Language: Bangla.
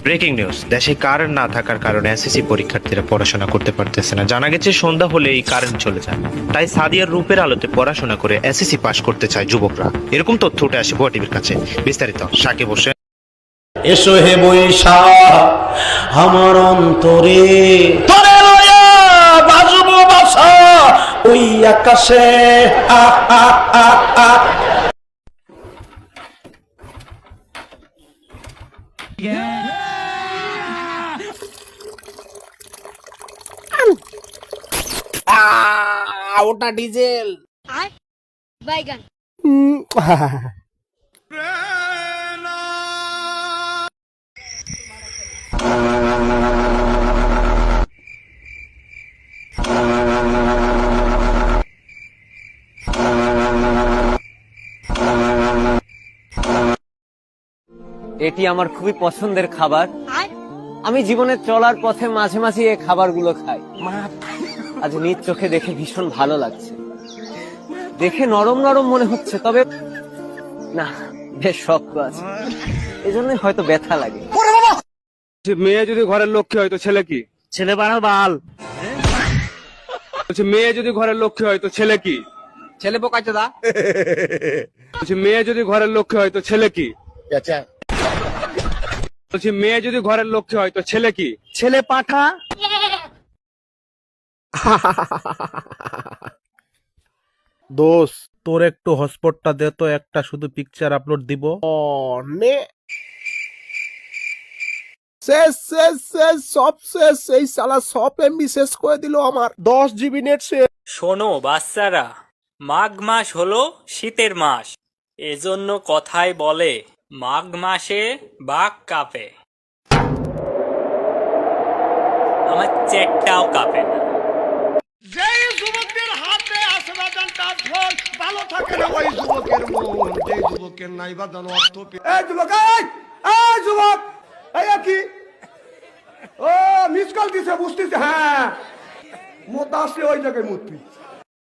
ব্রেকিং নিউজ, দেশে কারেন্ট না থাকার কারণে এসএসসি পরীক্ষার্থীরা পড়াশোনা করতে পারতেছে না। জানা গেছে সন্ধ্যা হলেই কারেন্ট চলে যায়, তাই সাদিয়ার রূপের আলোতে পড়াশোনা করে এসএসসি পাশ করতে চায় যুবকরা। এরকম তথ্য উঠে আসে ভুয়া টিভির কাছে। বিস্তারিত সাকিব হোসেন। এসো হে বৈশা আমার অন্তরে তোরে লয়া বাজবো বাসা ওই আকাশে আ আ আ আ। ওটা ডিজেল বাইগান। এটি আমার খুবই পছন্দের খাবার। আমি জীবনে চলার পথে মাঝে মাঝে এই খাবারগুলো খাই। আজ নিজ চোখে দেখে ভীষণ ভালো লাগছে। দেখে নরম নরম মনে হচ্ছে, তবে না, বেশ শক্ত আছে, এজন্যই হয়তো ব্যথা লাগে। মেয়ে যদি ঘরের লক্ষ্মী হয় তো ছেলে কি? ছেলে বানার বাল। মেয়ে যদি ঘরের লক্ষ্মী হয় তো ছেলে কি? ছেলে বোকাচ্ছে দা। মেয়ে যদি ঘরের লক্ষ্মী হয় তো ছেলে কি? মেয়ে যদি ঘরের লক্ষ্মী হয় তো ছেলে কি? ছেলে পাঠা। দোস্ত, তোর একটু হটস্পটটা দে তো, একটা শুধু পিকচার আপলোড দিব। নে শেষ শেষ শেষ, সব শেষ। এই শালা সব এমবি শেষ করে দিল আমার। 10 জিবি নেট শেষ। শোনো বাচ্চারা, মাঘ মাস হলো শীতের মাস। এজন্য কথায় বলে মাঘ মাসে বাঘ কাঁপে, আমার চেকটাও কাঁপে না। যেই যুবকদের হাতে আসে বাজানটা ঢোল, ভালো থাকে না ওই যুবকের মন। যেই যুবকের নাই বাজান অর্থ এই যুবক, এই যুবক, এই কি ও মিস কল দিছে বুঝতেছে? হ্যাঁ, মোতা আসলে ওই জায়গায় মুতবি।